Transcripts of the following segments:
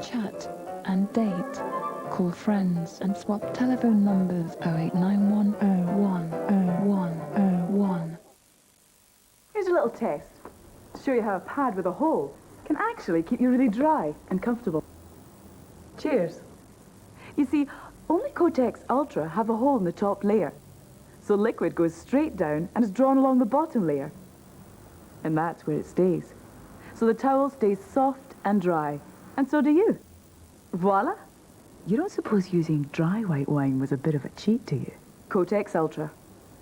Chat and date. Call friends and swap telephone numbers 0891010101. Here's a little test to show you how a pad with a hole can actually keep you really dry and comfortable. Cheers. You see, only Kotex Ultra have a hole in the top layer, so liquid goes straight down and is drawn along the bottom layer. And that's where it stays. So the towel stays soft and dry, and so do you. Voila! You don't suppose using dry white wine was a bit of a cheat, do you? Kotex Ultra.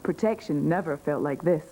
Protection never felt like this.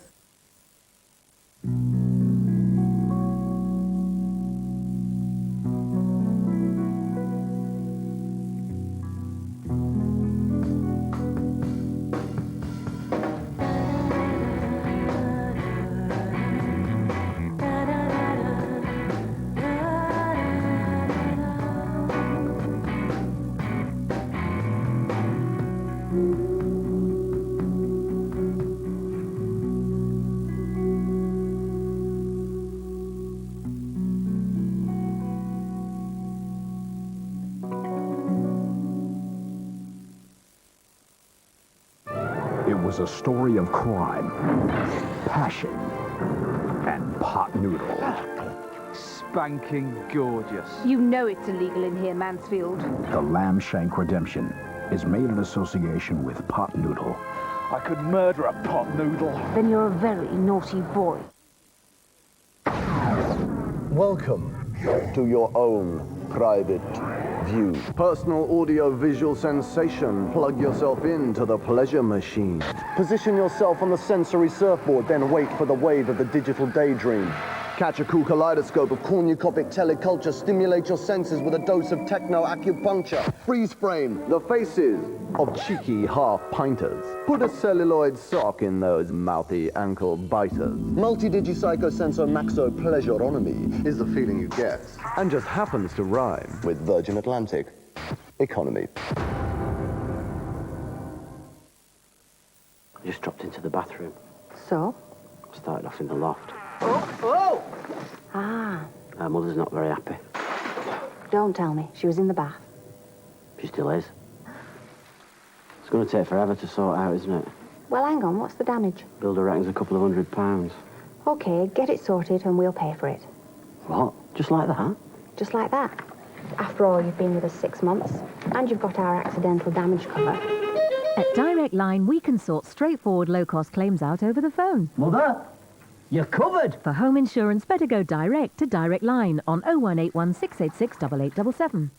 It was a story of crime, passion, and pot noodle. Spanking gorgeous. You know it's illegal in here, Mansfield. The Lamb Shank Redemption is made in association with pot noodle. I could murder a pot noodle. Then you're a very naughty boy. Welcome to your own private view. Personal audio-visual sensation. Plug yourself into the pleasure machine. Position yourself on the sensory surfboard, then wait for the wave of the digital daydream. Catch a cool kaleidoscope of cornucopic teleculture. Stimulate your senses with a dose of techno-acupuncture. Freeze frame the faces of cheeky half-pinters. Put a celluloid sock in those mouthy ankle biters. Multi-digi-psycho-sensor maxo-pleasuronomy is the feeling you get, and just happens to rhyme with Virgin Atlantic economy. I just dropped into the bathroom. So? Started off in the loft. Oh! Ah. Her mother's not very happy. Don't tell me. She was in the bath. She still is. It's going to take forever to sort out, isn't it? Well, hang on. What's the damage? Builder reckons a couple of £100. Okay, get it sorted and we'll pay for it. What? Just like that? Just like that. After all, you've been with us 6 months, and you've got our accidental damage cover. At Direct Line, we can sort straightforward low-cost claims out over the phone. Mother, you're covered. For home insurance, better go direct to Direct Line on 0181 686 8877.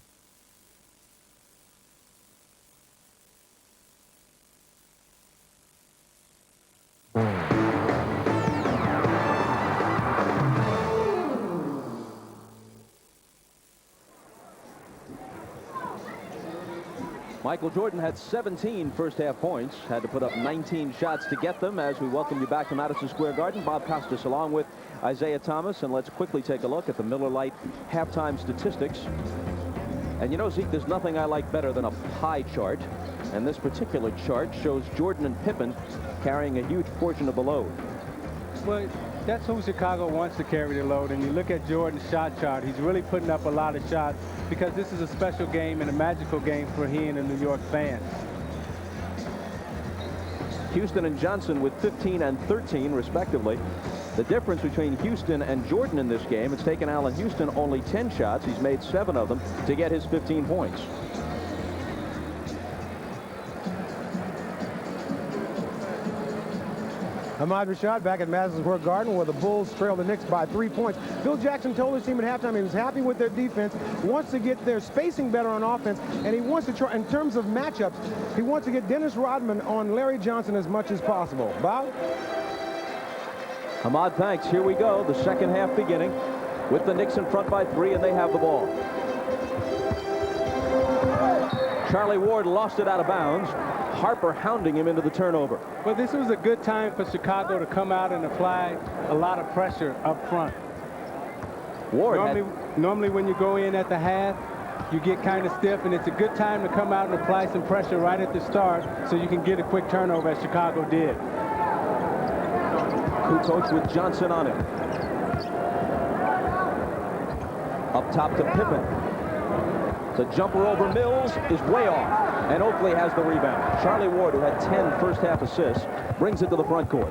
Michael Jordan had 17 first-half points, had to put up 19 shots to get them. As we welcome you back to Madison Square Garden, Bob Costas along with Isaiah Thomas, and let's quickly take a look at the Miller Lite halftime statistics. And you know, Zeke, there's nothing I like better than a pie chart, and this particular chart shows Jordan and Pippen carrying a huge portion of the load. Well, that's who Chicago wants to carry the load, and you look at Jordan's shot chart, he's really putting up a lot of shots because this is a special game and a magical game for he and the New York fans. Houston and Johnson with 15 and 13 respectively. The difference between Houston and Jordan in this game, it's taken Allen Houston only 10 shots. He's made 7 of them to get his 15 points. Ahmad Rashad back at Madison Square Garden where the Bulls trail the Knicks by 3 points. Bill Jackson told his team at halftime he was happy with their defense, wants to get their spacing better on offense, and he wants to try, in terms of matchups, he wants to get Dennis Rodman on Larry Johnson as much as possible. Bob? Ahmad, thanks. Here we go. The second half beginning with the Knicks in front by 3, and they have the ball. Charlie Ward lost it out of bounds. Harper hounding him into the turnover. Well, this was a good time for Chicago to come out and apply a lot of pressure up front. Ward normally when you go in at the half, you get kind of stiff, and it's a good time to come out and apply some pressure right at the start so you can get a quick turnover as Chicago did. Kukoc with Johnson on him. Up top to Pippen. The jumper over Mills is way off, and Oakley has the rebound. Charlie Ward, who had 10 first-half assists, brings it to the front court.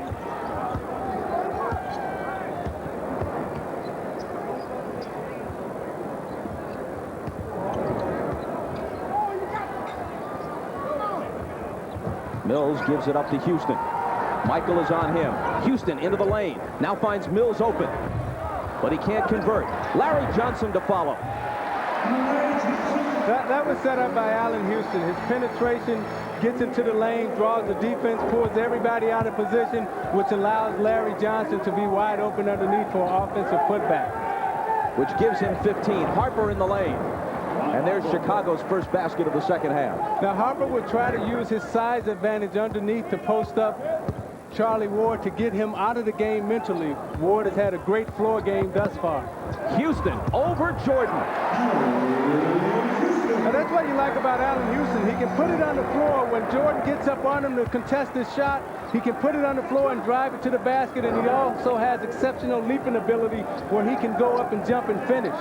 Mills gives it up to Houston. Michael is on him. Houston into the lane. Now finds Mills open, but he can't convert. Larry Johnson to follow. That was set up by Allen Houston. His penetration gets into the lane, draws the defense, pulls everybody out of position, which allows Larry Johnson to be wide open underneath for an offensive putback. Which gives him 15. Harper in the lane. And there's Chicago's first basket of the second half. Now Harper would try to use his size advantage underneath to post up Charlie Ward to get him out of the game mentally. Ward has had a great floor game thus far. Houston over Jordan. Now that's what you like about Allen Houston. He can put it on the floor when Jordan gets up on him to contest his shot. He can put it on the floor and drive it to the basket, and he also has exceptional leaping ability where he can go up and jump and finish.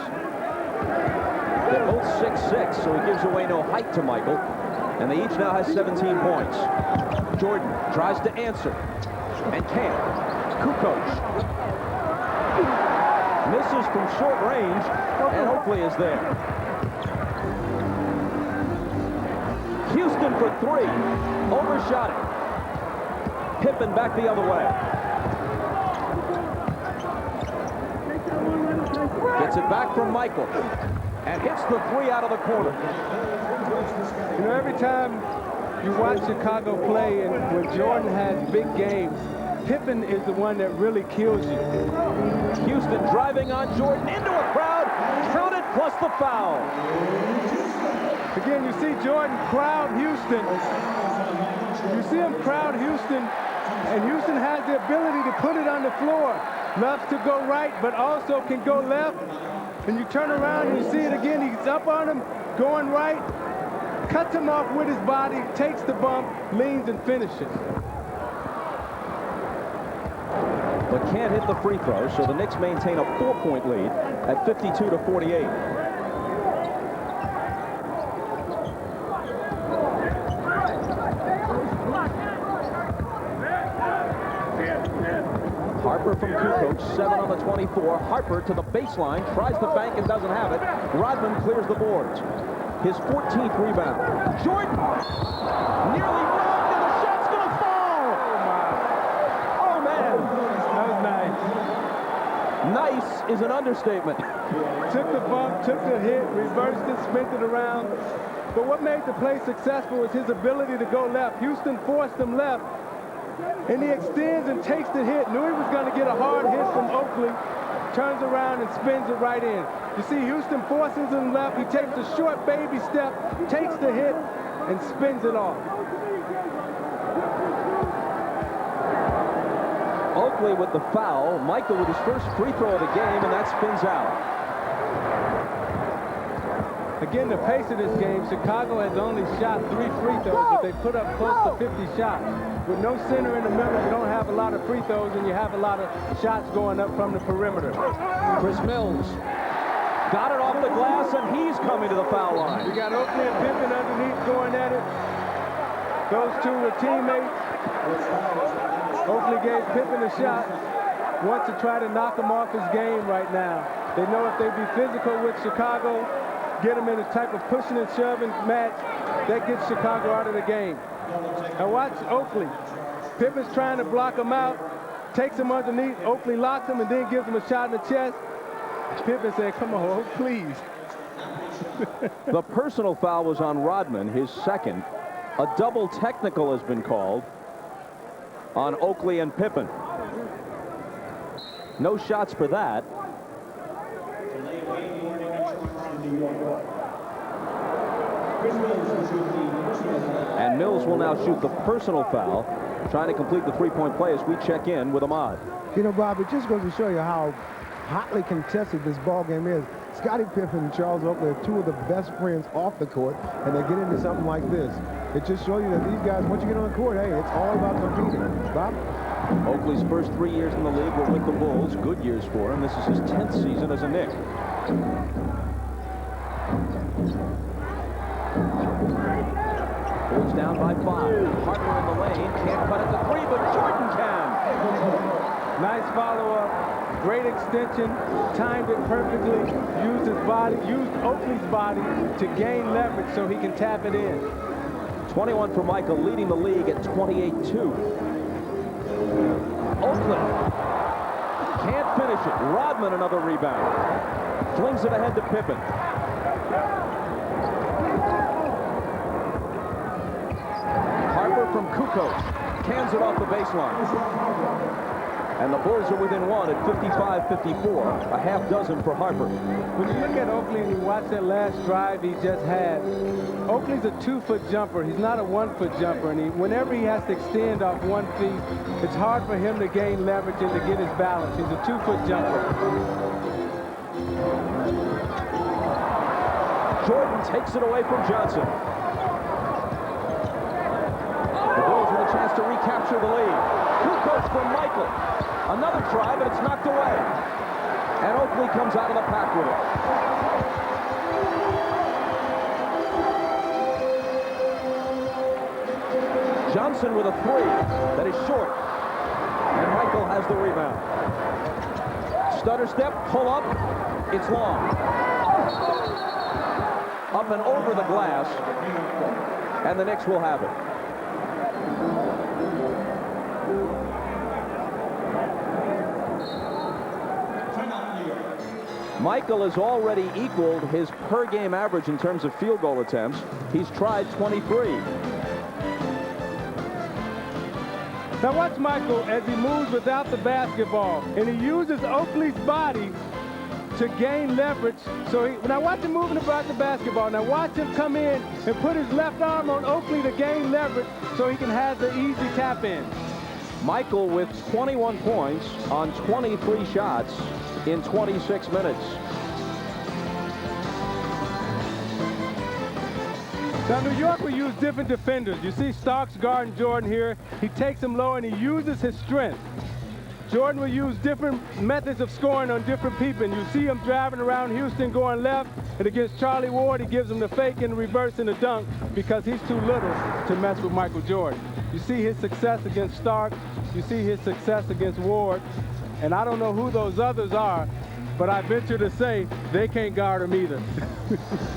They're both 6'6", so he gives away no height to Michael. And they each now have 17 points. Jordan tries to answer and can't. Kukoc misses from short range, and Oakley is there. Houston for three. Overshot it. Pippen back the other way. Gets it back from Michael. And hits the three out of the corner. You know, every time you watch Chicago play and when Jordan has big games, Pippen is the one that really kills you. Houston driving on Jordan into a crowd. Counted plus the foul. Again, you see Jordan crowd Houston. You see him crowd Houston, and Houston has the ability to put it on the floor. Loves to go right, but also can go left. And you turn around and you see it again. He's up on him, going right, cuts him off with his body, takes the bump, leans and finishes. But can't hit the free throw, so the Knicks maintain a 4-point lead at 52-48. Harper from Kukoc, 7 on the 24. Harper to the baseline, tries the bank and doesn't have it. Rodman clears the boards. His 14th rebound. Jordan nearly blocked, and the shot's going to fall. Oh, man. That was nice. Nice is an understatement. Took the bump, took the hit, reversed it, spent it around. But what made the play successful was his ability to go left. Houston forced him left. And he extends and takes the hit. Knew he was going to get a hard hit from Oakley. Turns around and spins it right in. You see, Houston forces him left. He takes a short baby step, takes the hit, and spins it off. Oakley with the foul. Michael with his first free throw of the game, and that spins out. Again, the pace of this game, Chicago has only shot 3 free throws, but they put up close to 50 shots. With no center in the middle, you don't have a lot of free throws, and you have a lot of shots going up from the perimeter. Chris Mills got it off the glass, and he's coming to the foul line. You got Oakley and Pippen underneath going at it. Those two were teammates. Oakley gave Pippen a shot. Wants to try to knock him off his game right now. They know if they be physical with Chicago, get him in a type of pushing and shoving match, that gets Chicago out of the game. Now watch Oakley. Pippen's trying to block him out, takes him underneath. Oakley locks him and then gives him a shot in the chest. Pippen said, come on, please. The personal foul was on Rodman, his second. A double technical has been called on Oakley and Pippen. No shots for that. And Mills will now shoot the personal foul, trying to complete the three-point play as we check in with Ahmad. You know, Bob, it just goes to show you how hotly contested this ball game is. Scottie Pippen and Charles Oakley are two of the best friends off the court, and they get into something like this. It just shows you that these guys, once you get on the court, hey, it's all about competing. Bob? Oakley's first 3 years in the league were with the Bulls. Good years for him. This is his 10th season as a Knick. Bulls down by 5. Harper in the lane. Can't cut it to 3, but Jordan can. Nice follow-up. Great extension. Timed it perfectly. Used his body, used Oakley's body to gain leverage so he can tap it in. 21 for Michael, leading the league at 28-2. Oakley can't finish it. Rodman another rebound. Flings it ahead to Pippen. Harper from Kukoc cans it off the baseline. And the Bulls are within 1 at 55-54. A half dozen for Harper. When you look at Oakley and you watch that last drive he just had, Oakley's a 2-foot jumper. He's not a 1-foot jumper. And whenever he has to extend off 1 feet, it's hard for him to gain leverage and to get his balance. He's a 2-foot jumper. Jordan takes it away from Johnson. The Bulls with a chance to recapture the lead. Kukoc from Michael. Another try, but it's knocked away. And Oakley comes out of the pack with it. Johnson with a 3 that is short. And Michael has the rebound. Stutter step, pull up. It's long. Up and over the glass. And the Knicks will have it. Michael has already equaled his per-game average in terms of field goal attempts. He's tried 23. Now watch Michael as he moves without the basketball, and he uses Oakley's body to gain leverage. So now watch him moving about the basketball. Now watch him come in and put his left arm on Oakley to gain leverage so he can have the easy tap in. Michael with 21 points on 23 shots in 26 minutes. Now, New York will use different defenders. You see Starks guarding Jordan here. He takes him low and he uses his strength. Jordan will use different methods of scoring on different people. And you see him driving around Houston going left, and against Charlie Ward, he gives him the fake and the reverse and the dunk because he's too little to mess with Michael Jordan. You see his success against Starks. You see his success against Ward. And I don't know who those others are, but I venture to say they can't guard him either.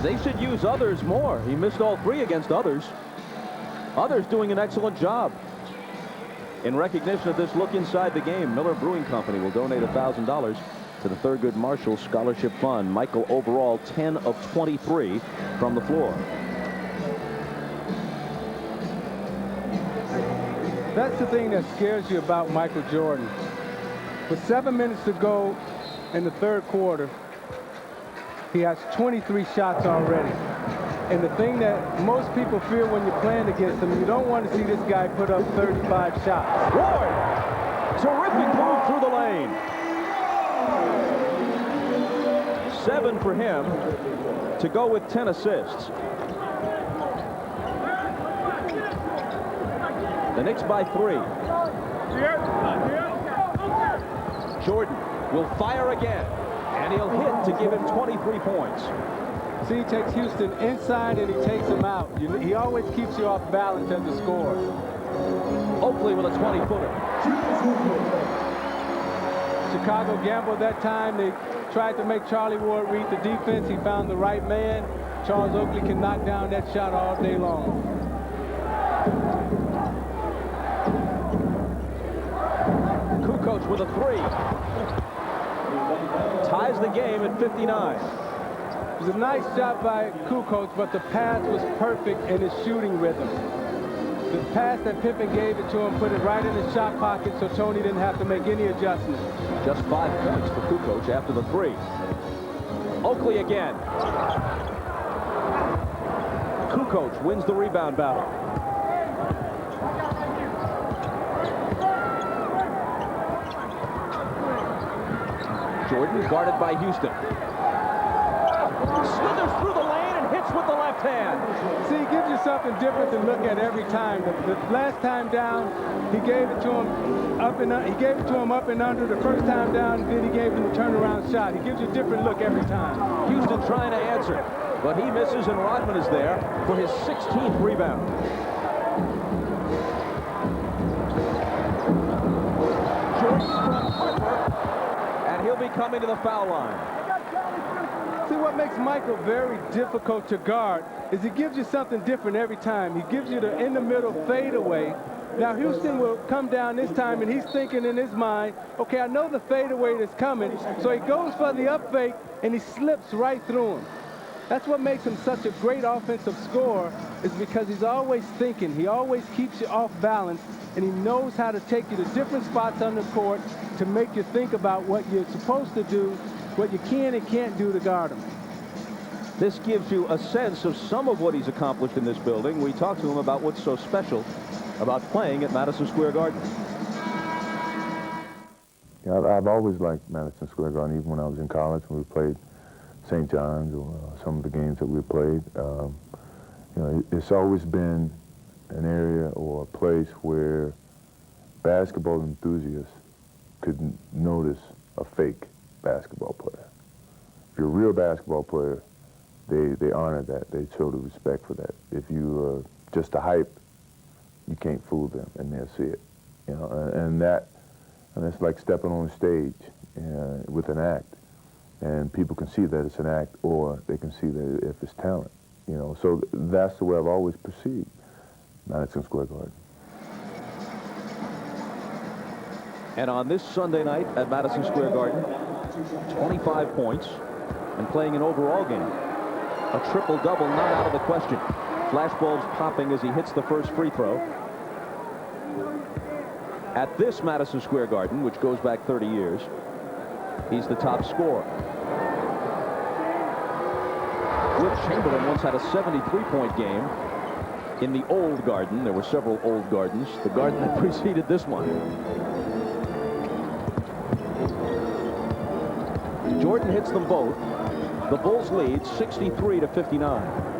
They should use others more. He missed all 3 against others. Others doing an excellent job. In recognition of this look inside the game, Miller Brewing Company will donate $1,000 to the Thurgood Marshall Scholarship Fund. Michael overall 10 of 23 from the floor. That's the thing that scares you about Michael Jordan. With 7 minutes to go in the third quarter, he has 23 shots already. And the thing that most people fear when you're playing against him, you don't want to see this guy put up 35 shots. Ward! Terrific move through the lane. 7 for him to go with 10 assists. The Knicks by 3. Jordan will fire again, and he'll hit to give him 23 points. See, he takes Houston inside and he takes him out. He always keeps you off balance as a scorer. Oakley with a 20-footer. Chicago gambled that time. They tried to make Charlie Ward read the defense. He found the right man. Charles Oakley can knock down that shot all day long. Kukoc with a 3. Ties the game at 59. It was a nice shot by Kukoc, but the pass was perfect in his shooting rhythm. The pass that Pippen gave it to him, put it right in his shot pocket so Tony didn't have to make any adjustments. Just 5 points for Kukoc after the 3. Oakley again. Kukoc wins the rebound battle. Jordan guarded by Houston. Slithers through the lane and hits with the left hand. See, he gives you something different to look at every time. The last time down, he gave it to him up and under. The first time down, then he gave him a turnaround shot. He gives you a different look every time. Houston trying to answer. But he misses, and Rodman is there for his 16th rebound. Jordan from Harper, and he'll be coming to the foul line. See, what makes Michael very difficult to guard is he gives you something different every time. He gives you the in-the-middle fadeaway. Now, Houston will come down this time, and he's thinking in his mind, okay, I know the fadeaway is coming, so he goes for the up fake, and he slips right through him. That's what makes him such a great offensive scorer, is because he's always thinking. He always keeps you off balance, and he knows how to take you to different spots on the court to make you think about what you're supposed to do, what you can and can't do to guard him. This gives you a sense of some of what he's accomplished in this building. We talked to him about what's so special about playing at Madison Square Garden. Yeah, I've always liked Madison Square Garden, even when I was in college, when we played St. John's or some of the games that we played. You know, it's always been an area or a place where basketball enthusiasts could notice a fake basketball player. If you're a real basketball player, they honor that. They show the respect for that. If you just a hype, you can't fool them, and they'll see it. You know, and it's like stepping on stage with an act, and people can see that it's an act, or they can see that if it's talent. You know, so that's the way I've always perceived Madison Square Garden. And on this Sunday night at Madison Square Garden, 25 points and playing an overall game. A triple-double not out of the question. Flashbulbs popping as he hits the first free throw. At this Madison Square Garden, which goes back 30 years, he's the top scorer. Will Chamberlain once had a 73-point game in the old Garden. There were several old Gardens. The Garden that preceded this one. Jordan hits them both. The Bulls lead 63-59.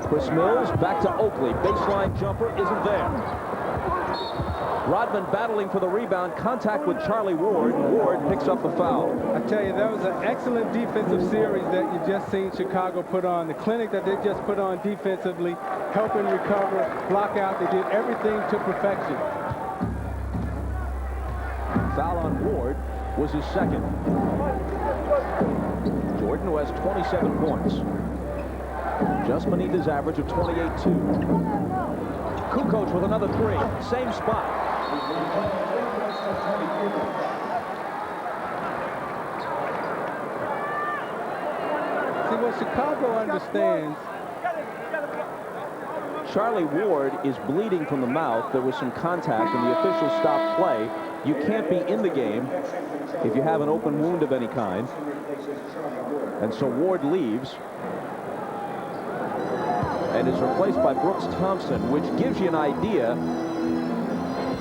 Chris Mills back to Oakley. Baseline jumper isn't there. Rodman battling for the rebound. Contact with Charlie Ward. Ward picks up the foul. I tell you, that was an excellent defensive series that you just seen Chicago put on. The clinic that they just put on defensively, helping recover, block out. They did everything to perfection. Foul on Ward was his second. Jordan, who has 27 points. Just beneath his average of 28-2. Kukoc with another three. Same spot. See, what Chicago understands, Charlie Ward is bleeding from the mouth. There was some contact, and the official stopped play. You can't be in the game if you have an open wound of any kind. And so Ward leaves and is replaced by Brooks Thompson, which gives you an idea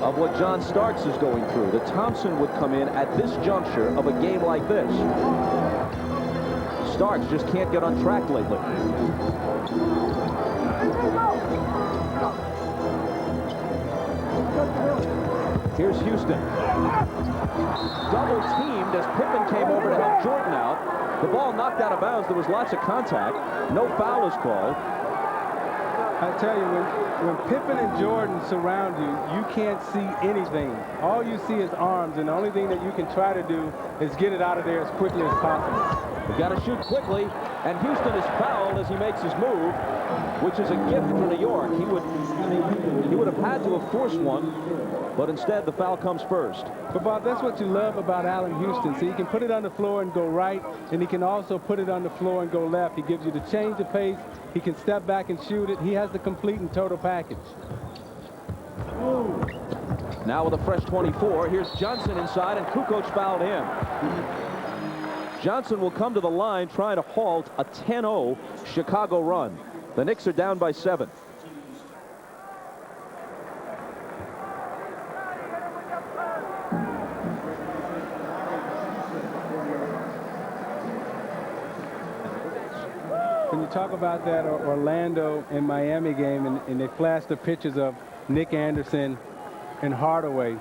of what John Starks is going through. That Thompson would come in at this juncture of a game like this. Starks just can't get on track lately. Here's Houston. Double teamed as Pippen came over to help Jordan out. The ball knocked out of bounds. There was lots of contact. No foul is called. I tell you, when Pippen and Jordan surround you, you can't see anything. All you see is arms, and the only thing that you can try to do is get it out of there as quickly as possible. They've got to shoot quickly, and Houston is fouled as he makes his move, which is a gift for New York. He would have had to have forced one, but instead the foul comes first. But Bob, that's what you love about Allen Houston. See, he can put it on the floor and go right, and he can also put it on the floor and go left. He gives you the change of pace. He can step back and shoot it. He has the complete and total package. Now with a fresh 24, here's Johnson inside, and Kukoc fouled him. Johnson will come to the line trying to halt a 10-0 Chicago run. The Knicks are down by 7. When you talk about that Orlando and Miami game, and they flash the pictures of Nick Anderson and Hardaway,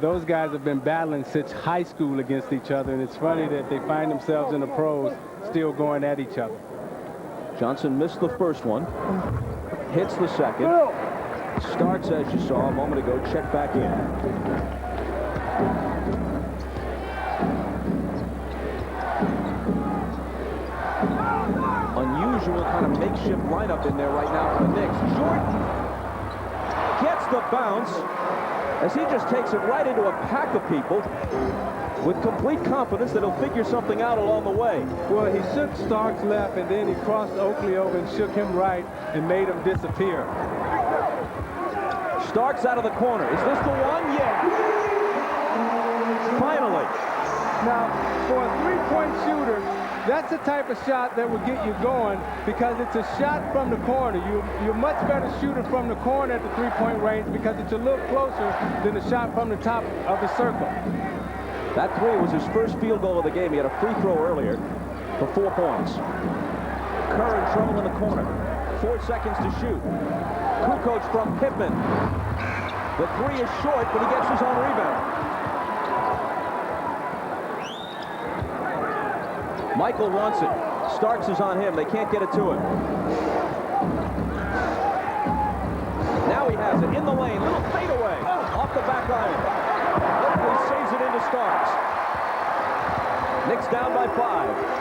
those guys have been battling since high school against each other, and it's funny that they find themselves in the pros still going at each other. Johnson missed the first one, hits the second. Starks, as you saw a moment ago, checked back in. Unusual kind of makeshift lineup in there right now for the Knicks. Jordan gets the bounce as he just takes it right into a pack of people with complete confidence that he'll figure something out along the way. Well, he shook Starks left, and then he crossed Oakley over and shook him right and made him disappear. Starks out of the corner. Is this the one? Yeah. Finally. Now, for a three-point shooter, that's the type of shot that will get you going because it's a shot from the corner. You're much better shooter from the corner at the three-point range because it's a little closer than the shot from the top of the circle. That three was his first field goal of the game. He had a free throw earlier for 4 points. Kerr in trouble in the corner. 4 seconds to shoot. Kukoc from Pippen. The three is short, but he gets his own rebound. Michael wants it. Starks is on him. They can't get it to him. Now he has it in the lane. Little fadeaway off the back iron. Oakley saves it into Starks. Knicks down by 5.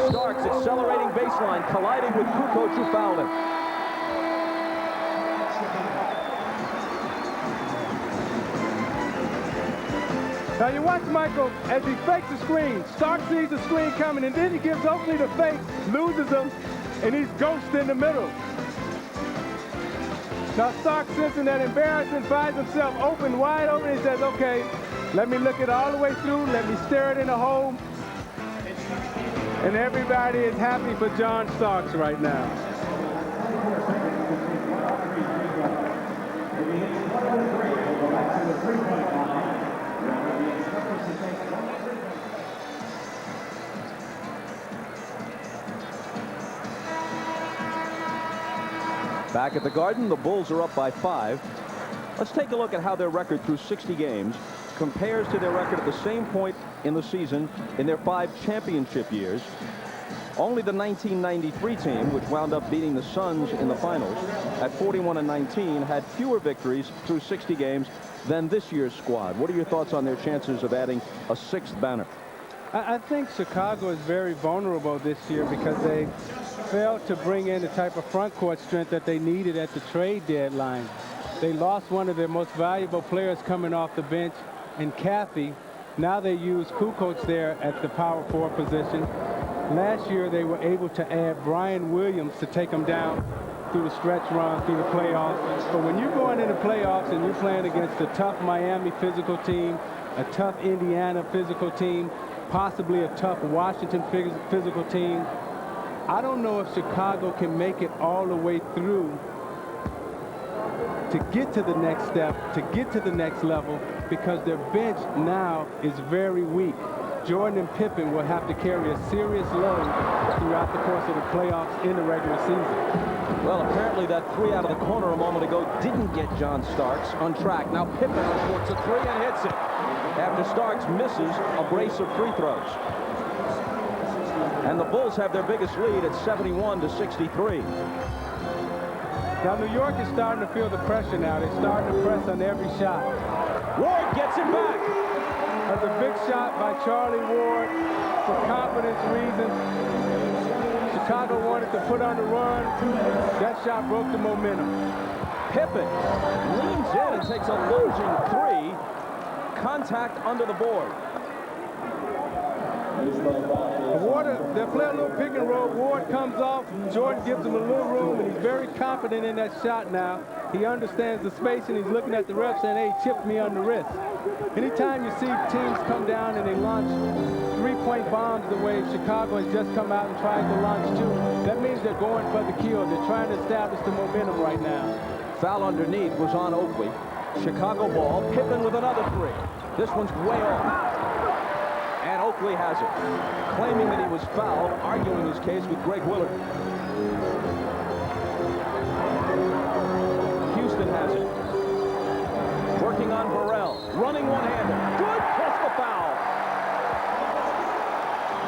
Starks accelerating baseline, colliding with Kukoc, who fouled him. Now you watch Michael as he fakes the screen. Starks sees the screen coming, and then he gives Oakley the fake, loses him, and he's ghosted in the middle. Now Starks, sensing that embarrassment, finds himself open, wide open. He says, okay, let me look it all the way through. Let me stare it in the hole. And everybody is happy for John Starks right now. Back at the Garden, the Bulls are up by 5. Let's take a look at how their record through 60 games compares to their record at the same point in the season in their 5 championship years. Only the 1993 team, which wound up beating the Suns in the finals at 41-19, had fewer victories through 60 games than this year's squad. What are your thoughts on their chances of adding a 6th banner? I think Chicago is very vulnerable this year because they failed to bring in the type of front court strength that they needed at the trade deadline. They lost one of their most valuable players coming off the bench in Caffey. Now they use Kukoc there at the power forward position. Last year they were able to add Brian Williams to take them down through the stretch run, through the playoffs. But when you're going into playoffs and you're playing against a tough Miami physical team, a tough Indiana physical team, possibly a tough Washington physical team, I don't know if Chicago can make it all the way through to get to the next step, to get to the next level, because their bench now is very weak. Jordan and Pippen will have to carry a serious load throughout the course of the playoffs in the regular season. Well, apparently that three out of the corner a moment ago didn't get John Starks on track. Now Pippen reports a three and hits it after Starks misses a brace of free throws. And the Bulls have their biggest lead at 71-63. Now New York is starting to feel the pressure now. They're starting to press on every shot. Ward gets it back. That's a big shot by Charlie Ward for confidence reasons. Chicago wanted to put on the run. That shot broke the momentum. Pippen leans in and takes a losing three. Contact under the board. Ward, they'll play a little pick and roll. Ward comes off. Jordan gives him a little room, and he's very confident in that shot now. He understands the space, and he's looking at the ref saying, hey, chipped me on the wrist. Anytime you see teams come down and they launch three-point bombs the way Chicago has just come out and tried to launch two, that means they're going for the kill. They're trying to establish the momentum right now. Foul underneath was on Oakley. Chicago ball. Pippen with another three. This one's way off. And Oakley has it, claiming that he was fouled, arguing his case with Greg Willard. Houston has it. Working on Burrell. Running one-hander. Good. Plus the foul.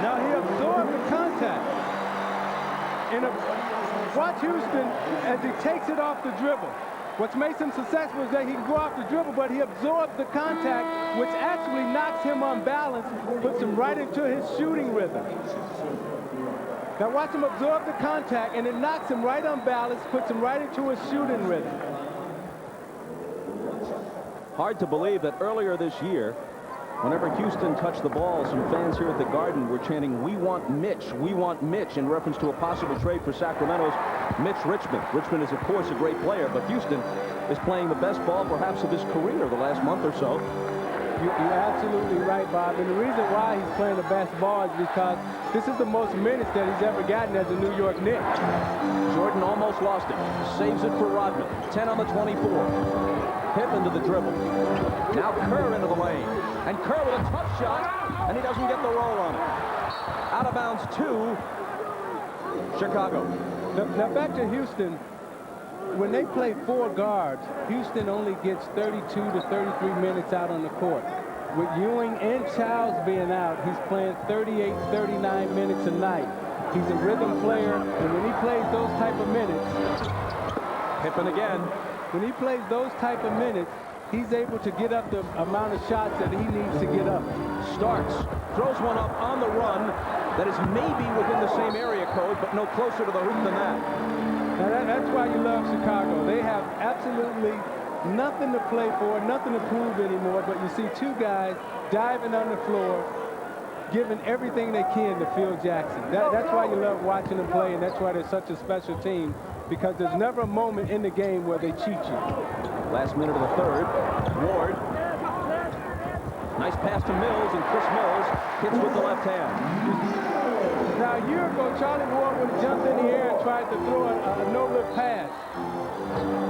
Now he absorbed the contact. Watch Houston as he takes it off the dribble. What makes him successful is that he can go off the dribble, but he absorbs the contact, which actually knocks him unbalanced, puts him right into his shooting rhythm. Now watch him absorb the contact, and it knocks him right unbalanced, puts him right into his shooting rhythm. Hard to believe that earlier this year, whenever Houston touched the ball, some fans here at the Garden were chanting, "We want Mitch, we want Mitch," in reference to a possible trade for Sacramento's Mitch Richmond. Richmond is, of course, a great player, but Houston is playing the best ball, perhaps, of his career the last month or so. You're absolutely right, Bob. And the reason why he's playing the best ball is because this is the most minutes that he's ever gotten as a New York Knick. Jordan almost lost it. Saves it for Rodman. 10 on the 24. Pippen to the dribble. Now Kerr into the lane. And Kerr with a tough shot, and he doesn't get the roll on it. Out of bounds to Chicago. Now back to Houston. When they play 4 guards, Houston only gets 32 to 33 minutes out on the court. With Ewing and Childs being out, he's playing 38, 39 minutes a night. He's a rhythm player, and when he plays those type of minutes, Pippen again. When he plays those type of minutes, he's able to get up the amount of shots that he needs to get up. Starks, throws one up on the run that is maybe within the same area code, but no closer to the hoop than that. Now that's why you love Chicago. They have absolutely nothing to play for, nothing to prove anymore, but you see 2 guys diving on the floor, giving everything they can to Phil Jackson. That's why you love watching them play, and that's why they're such a special team, because there's never a moment in the game where they cheat you. Last minute of the third. Ward. Nice pass to Mills, and Chris Mills hits with the left hand. Now, a year ago, Charlie Ward would have jumped in the air and tried to throw a no-look pass.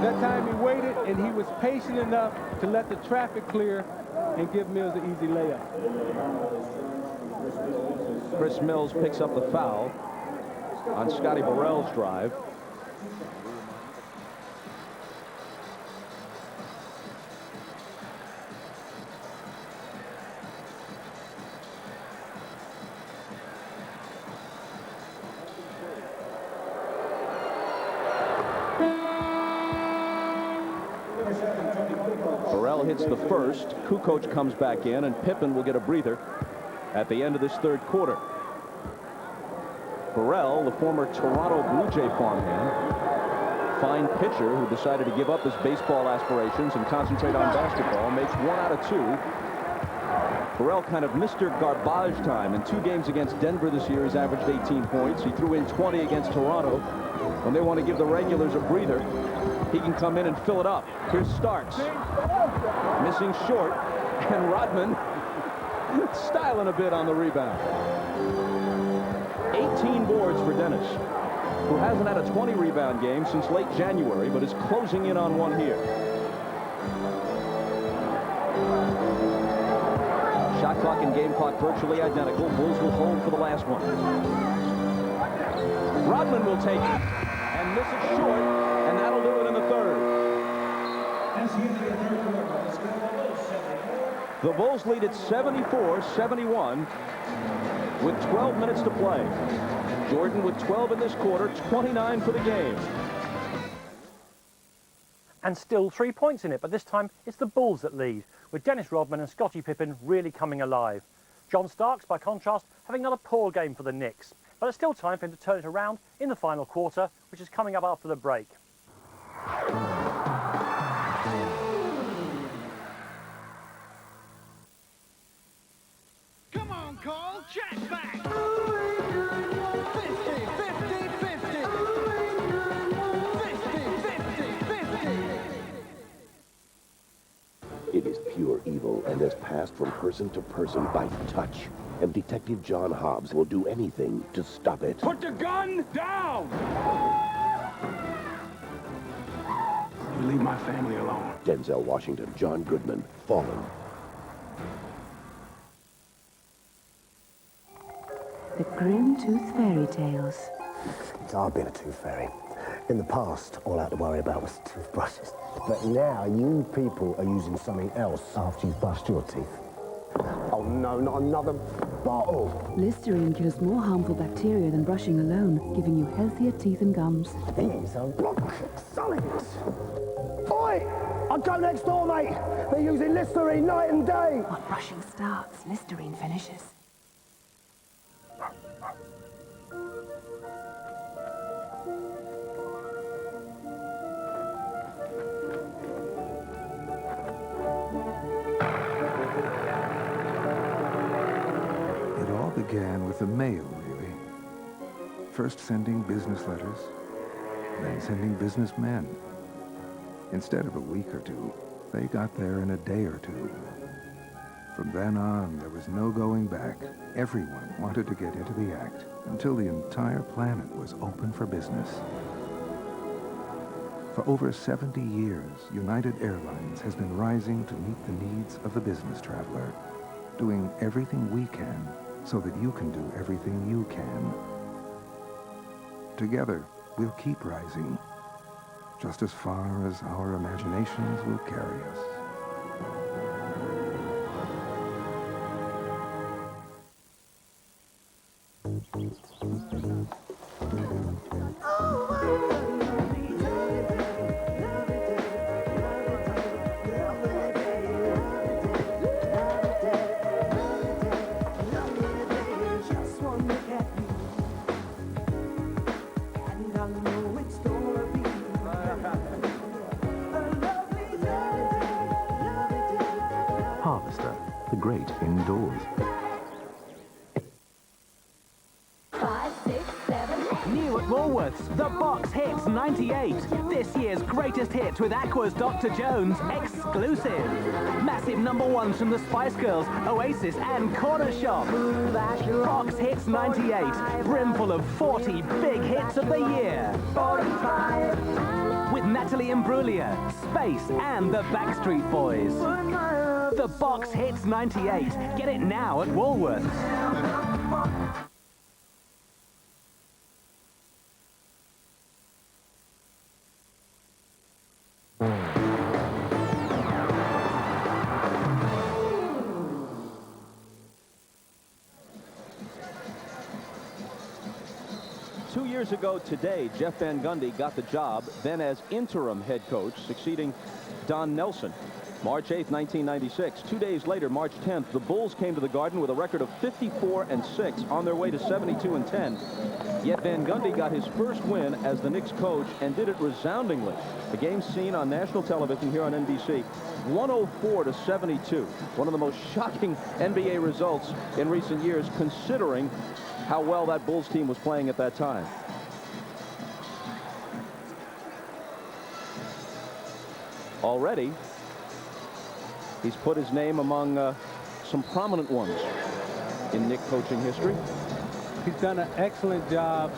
That time he waited, and he was patient enough to let the traffic clear and give Mills an easy layup. Chris Mills picks up the foul on Scotty Burrell's drive. Burrell hits the first. Kukoc comes back in, and Pippen will get a breather at the end of this third quarter. Burrell, the former Toronto Blue Jay farmhand, fine pitcher who decided to give up his baseball aspirations and concentrate on basketball, makes 1 out of 2. Burrell kind of Mr. Garbage time. In 2 games against Denver this year, he's averaged 18 points. He threw in 20 against Toronto. When they want to give the regulars a breather, he can come in and fill it up. Here's Starks. Missing short, and Rodman styling a bit on the rebound. 18 boards for Dennis, who hasn't had a 20-rebound game since late January, but is closing in on one here. Shot clock and game clock virtually identical. Bulls will hold for the last one. Rodman will take it and miss it short, and that'll do it in the third. The Bulls lead at 74-71 with 12 minutes to play. Jordan with 12 in this quarter, 29 for the game. And still 3 points in it, but this time it's the Bulls that lead, with Dennis Rodman and Scottie Pippen really coming alive. John Starks, by contrast, having another poor game for the Knicks. But it's still time for him to turn it around in the final quarter, which is coming up after the break. Come on, Cole, check back. 50, 50, 50. 50, 50, 50. It is pure evil and has passed from person to person by touch. And Detective John Hobbs will do anything to stop it. Put the gun down! You leave my family alone. Denzel Washington, John Goodman, Fallen. The Grim Tooth Fairy Tales. It's our bit of Tooth Fairy. In the past, all I had to worry about was toothbrushes. But now, you people are using something else after you've brushed your teeth. Oh no, not another bottle! Listerine kills more harmful bacteria than brushing alone, giving you healthier teeth and gums. These are solid. Oi! I'll go next door, mate! They're using Listerine night and day! What brushing starts, Listerine finishes. It all began with the mail, really. First sending business letters, then sending businessmen. Instead of a week or two, they got there in a day or two. From then on, there was no going back. Everyone wanted to get into the act until the entire planet was open for business. For over 70 years, United Airlines has been rising to meet the needs of the business traveler, doing everything we can so that you can do everything you can. Together, we'll keep rising, just as far as our imaginations will carry us. Harvester, the great indoors. 5, 6, 7. New at Woolworths, the Box Hits 98. This year's greatest hits with Aqua's Dr. Jones, exclusive. Massive #1s from the Spice Girls, Oasis and Corner Shop. Box Hits 98, brimful of 40 big hits of the year. 45. With Natalie Imbruglia, Space and the Backstreet Boys. The Box Hits 98. Get it now at Woolworths. 2 years ago today, Jeff Van Gundy got the job, then as interim head coach, succeeding Don Nelson. March 8th, 1996. 2 days later, March 10th, the Bulls came to the Garden with a record of 54-6 on their way to 72-10. Yet Van Gundy got his first win as the Knicks coach and did it resoundingly. The game seen on national television here on NBC, 104-72. One of the most shocking NBA results in recent years, considering how well that Bulls team was playing at that time. Already, he's put his name among some prominent ones in Knicks coaching history. He's done an excellent job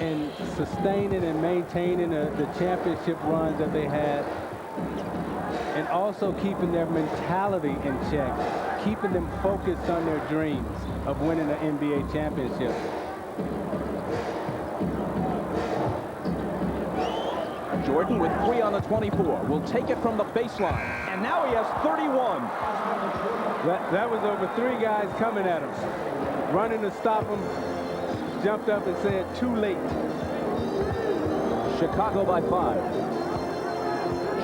in sustaining and maintaining the championship runs that they had, and also keeping their mentality in check, keeping them focused on their dreams of winning an NBA championship. Jordan with 3 on the 24 will take it from the baseline, and now he has 31. That was over 3 guys coming at him, running to stop him. Jumped up and said, "Too late." Chicago by 5.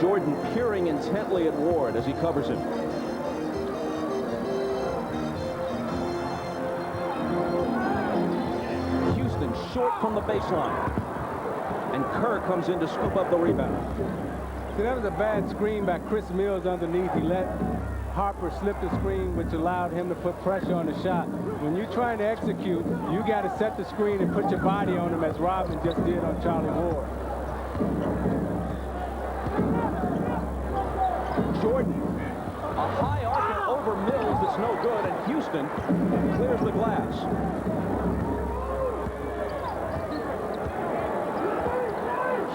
Jordan peering intently at Ward as he covers him. Houston short from the baseline. And Kerr comes in to scoop up the rebound. See, that was a bad screen by Chris Mills underneath. He let Harper slip the screen, which allowed him to put pressure on the shot. When you're trying to execute, you got to set the screen and put your body on him, as Robin just did on Charlie Ward. Jordan, a high arc over Mills that's no good, and Houston clears the glass.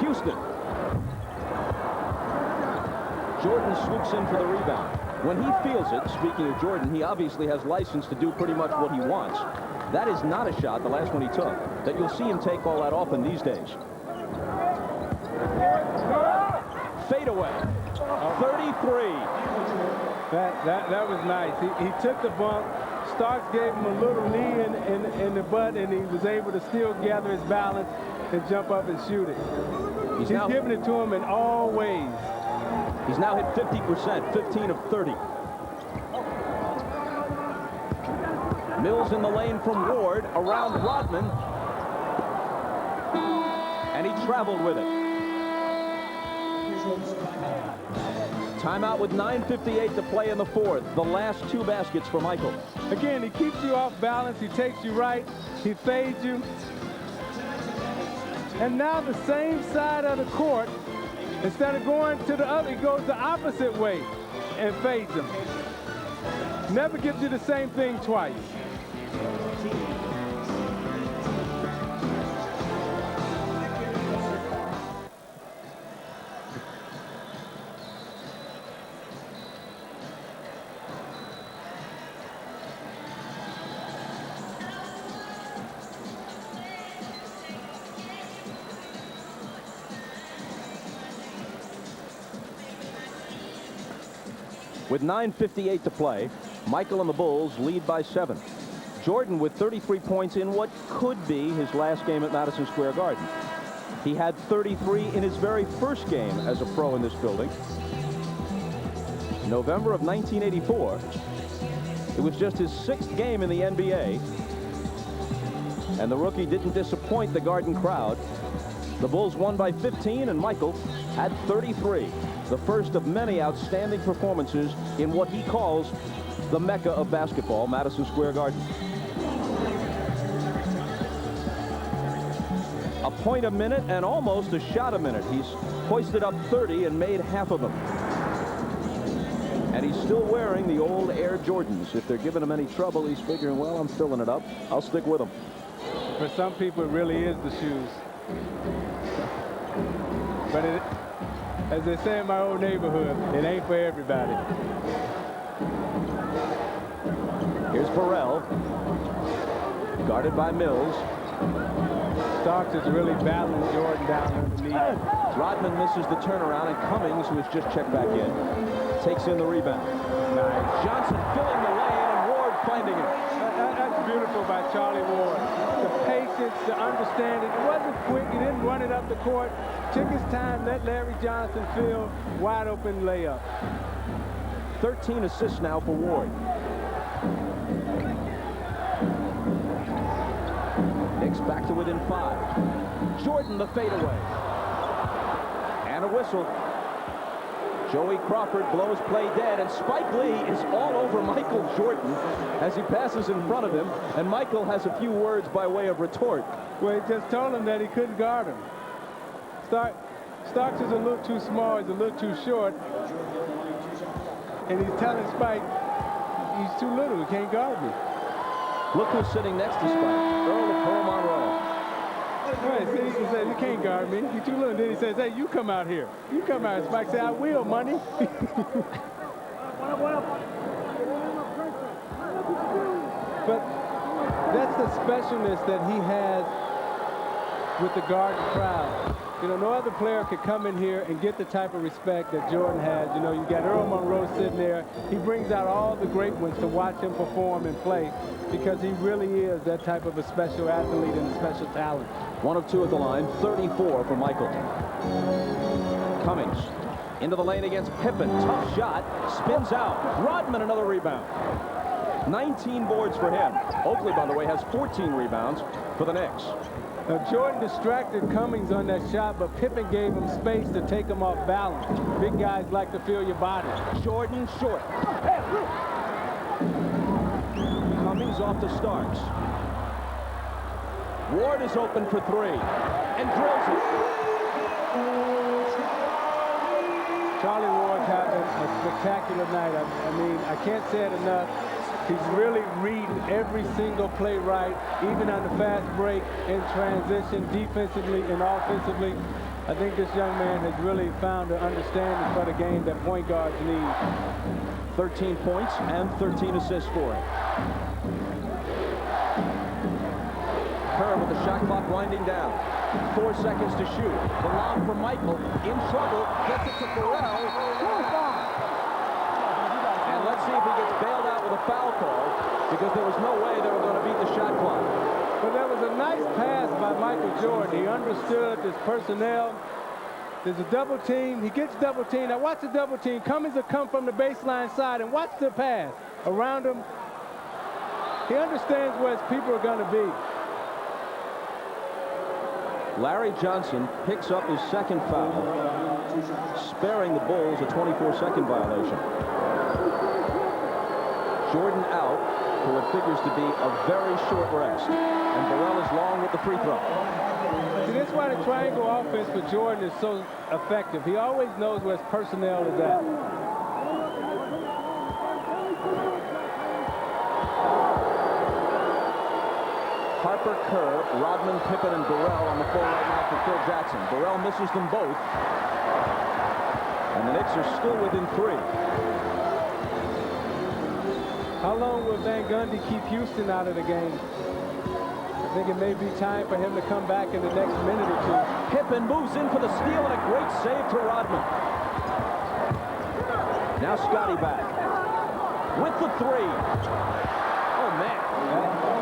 Houston. Jordan swoops in for the rebound. When he feels it, speaking of Jordan, he obviously has license to do pretty much what he wants. That is not a shot, the last one he took, that you'll see him take all that often these days. fadeaway. 33. That was nice. He took the bump. Starks gave him a little knee in the butt, and he was able to still gather his balance and jump up and shoot it. He's giving it to him in all ways. He's now hit 50%, 15 of 30. Mills in the lane from Ward, around Rodman. And he traveled with it. Timeout with 9:58 to play in the fourth. The last two baskets for Michael. Again, he keeps you off balance. He takes you right. He fades you. And now the same side of the court, instead of going to the other, he goes the opposite way and fades him. Never gives you the same thing twice. With 9:58 to play, Michael and the Bulls lead by 7. Jordan with 33 points in what could be his last game at Madison Square Garden. He had 33 in his very first game as a pro in this building. November of 1984. It was just his 6th game in the NBA. And the rookie didn't disappoint the Garden crowd. The Bulls won by 15, and Michael had 33. The first of many outstanding performances in what he calls the Mecca of basketball, Madison Square Garden. A point a minute and almost a shot a minute. He's hoisted up 30 and made half of them. And he's still wearing the old Air Jordans. If they're giving him any trouble, he's figuring, well, I'm filling it up. I'll stick with them. For some people, it really is the shoes. But as they say in my old neighborhood, it ain't for everybody. Here's Burrell, guarded by Mills. Starks is really battling Jordan down underneath. Rodman misses the turnaround, and Cummings, who has just checked back in, takes in the rebound. Nice. Johnson filling the lane, and Ward finding him. That's beautiful by Charlie Ward. The patience, the understanding. It wasn't quick. He didn't run it up the court. Took his time, let Larry Johnson fill wide open layup. 13 assists now for Ward. Knicks back to within 5. Jordan the fadeaway. And a whistle. Joey Crawford blows play dead, and Spike Lee is all over Michael Jordan as he passes in front of him, and Michael has a few words by way of retort. Well, he just told him that he couldn't guard him. Starks is a little too small, he's a little too short, and he's telling Spike, he's too little, he can't guard me. Look who's sitting next to Spike, Earl of Pearl Monroe. Right, see, he says, you can't guard me, you're too little. Then he says, hey, you come out here. You come out. Spike said, I will, money. But that's the specialness that he has with the Garden crowd. You know, no other player could come in here and get the type of respect that Jordan has. You know, you got Earl Monroe sitting there. He brings out all the great ones to watch him perform and play because he really is that type of a special athlete and a special talent. 1 of 2 at the line, 34 for Michael. Cummings into the lane against Pippen. Tough shot, spins out. Rodman another rebound. 19 boards for him. Oakley, by the way, has 14 rebounds for the Knicks. Now, Jordan distracted Cummings on that shot, but Pippen gave him space to take him off balance. Big guys like to feel your body. Jordan short. Cummings off to Starks. Ward is open for 3 and drills it. Charlie Ward's having a spectacular night. I mean, I can't say it enough. He's really reading every single play right, even on the fast break, in transition, defensively and offensively. I think this young man has really found an understanding for the game that point guards need. 13 points and 13 assists for him. Kerr with the shot clock winding down. 4 seconds to shoot. The lob from Michael. In trouble. Gets it to Burrell. And let's see if he gets bailed out with a foul call, because there was no way they were going to beat the shot clock. But there was a nice pass by Michael Jordan. He understood his personnel. There's a double team. He gets double team. Now watch the double team. Cummings will come from the baseline side, and watch the pass around him. He understands where his people are going to be. Larry Johnson picks up his second foul, sparing the Bulls a 24-second violation. Jordan out for what figures to be a very short rest. And Burrell is long with the free throw. See, that's why the triangle offense for Jordan is so effective. He always knows where his personnel is at. Harper, Kerr, Rodman, Pippen, and Burrell on the floor right now for Phil Jackson. Burrell misses them both. And the Knicks are still within 3. How long will Van Gundy keep Houston out of the game? I think it may be time for him to come back in the next minute or two. Pippen moves in for the steal, and a great save to Rodman. Now Scotty back with the 3. Oh, man.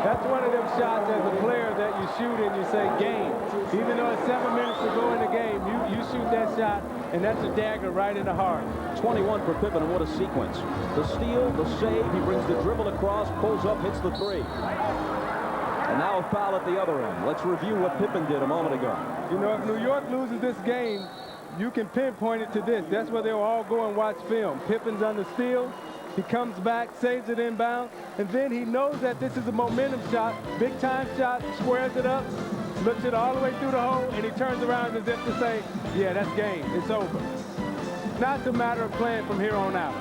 That's one of them shots as a player that you shoot and you say game. Even though it's 7 minutes to go in the game, you shoot that shot, and that's a dagger right in the heart. 21 for Pippen, and what a sequence. The steal, the save, he brings the dribble across, pulls up, hits the 3. And now a foul at the other end. Let's review what Pippen did a moment ago. You know, if New York loses this game, you can pinpoint it to this. That's where they'll all go and watch film. Pippen's on the steal. He comes back, saves it inbound, and then he knows that this is a momentum shot, big-time shot, squares it up, looks it all the way through the hole, and he turns around as if to say, yeah, that's game. It's over. It's not a matter of playing from here on out.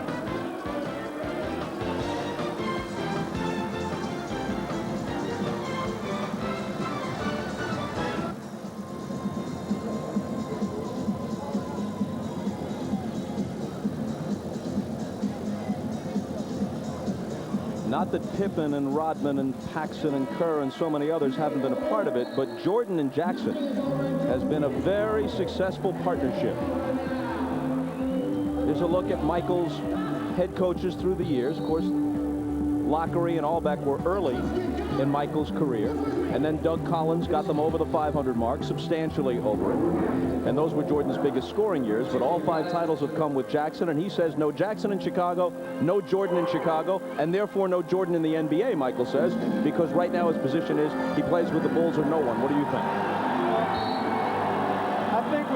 Not that Pippen and Rodman and Paxson and Kerr and so many others haven't been a part of it, but Jordan and Jackson has been a very successful partnership. Here's a look at Michael's head coaches through the years. Of course, Lockery and Allbeck were early in Michael's career, and then Doug Collins got them over the 500 mark, substantially over it. And those were Jordan's biggest scoring years, but all 5 titles have come with Jackson, and he says no Jackson in Chicago, no Jordan in Chicago, and therefore no Jordan in the NBA, Michael says, because right now his position is he plays with the Bulls or no one. What do you think? I think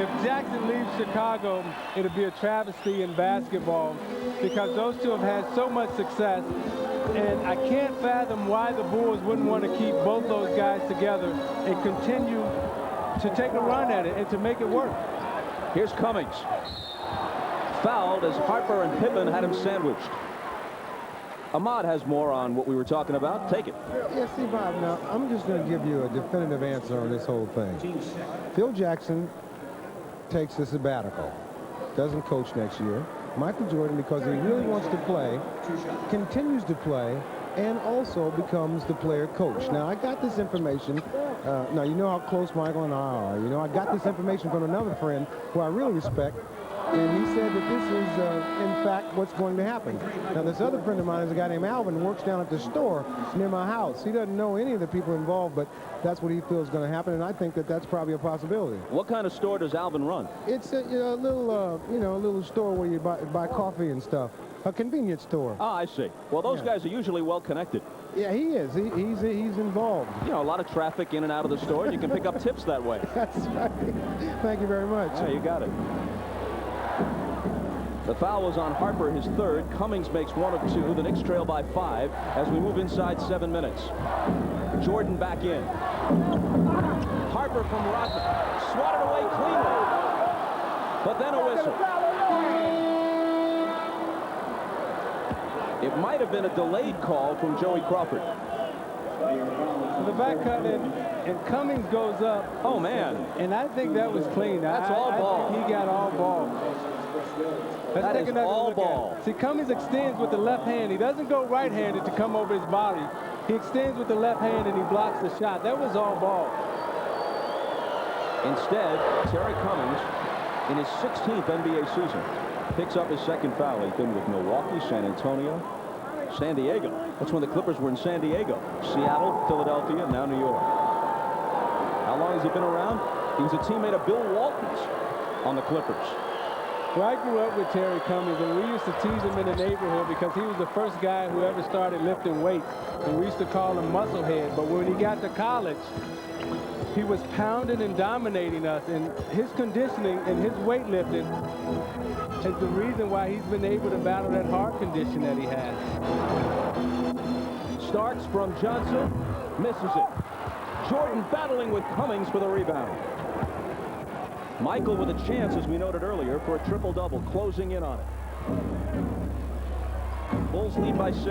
if Jackson leaves Chicago, it'll be a travesty in basketball because those two have had so much success, and I can't fathom why the Bulls wouldn't want to keep both those guys together and continue to take a run at it and to make it work. Here's Cummings. Fouled as Harper and Pippen had him sandwiched. Ahmad has more on what we were talking about. Take it. Yeah, see, Bob, now, I'm just going to give you a definitive answer on this whole thing. Phil Jackson takes a sabbatical, doesn't coach next year. Michael Jordan, because he really wants to play, continues to play, and also becomes the player coach. Now, I got this information. Now, you know how close Michael and I are. You know, I got this information from another friend who I really respect, and he said that this is, in fact, what's going to happen. Now, this other friend of mine is a guy named Alvin who works down at the store near my house. He doesn't know any of the people involved, but that's what he feels is going to happen, and I think that that's probably a possibility. What kind of store does Alvin run? It's a little, a little store where you buy coffee and stuff. A convenience store. Ah, I see. Well, those guys are usually well connected. Yeah, he is. He's involved. You know, a lot of traffic in and out of the store, and you can pick up tips that way. That's right. Thank you very much. Yeah, you got it. The foul was on Harper, his 3rd. Cummings makes 1 of 2. The Knicks trail by 5 as we move inside 7 minutes. Jordan back in. Harper from Rodman. Swatted away cleanly. But then a whistle. It might have been a delayed call from Joey Crawford. The back cut and Cummings goes up. Oh, man. And I think that was clean. That's all ball. I think he got all ball. Let's take another all look ball. at it. See, Cummings extends with the left hand. He doesn't go right-handed to come over his body. He extends with the left hand and he blocks the shot. That was all ball. Instead, Terry Cummings, in his 16th NBA season, picks up his second foul. He's been with Milwaukee, San Antonio, San Diego. That's when the Clippers were in San Diego. Seattle, Philadelphia, now New York. How long has he been around? He was a teammate of Bill Walton's on the Clippers. Well, I grew up with Terry Cummings, and we used to tease him in the neighborhood because he was the first guy who ever started lifting weights, and we used to call him Musclehead. But when he got to college, he was pounding and dominating us, and his conditioning and his weightlifting is the reason why he's been able to battle that heart condition that he has. Starks from Johnson, misses it. Jordan battling with Cummings for the rebound. Michael with a chance, as we noted earlier, for a triple-double, closing in on it. Bulls lead by 6.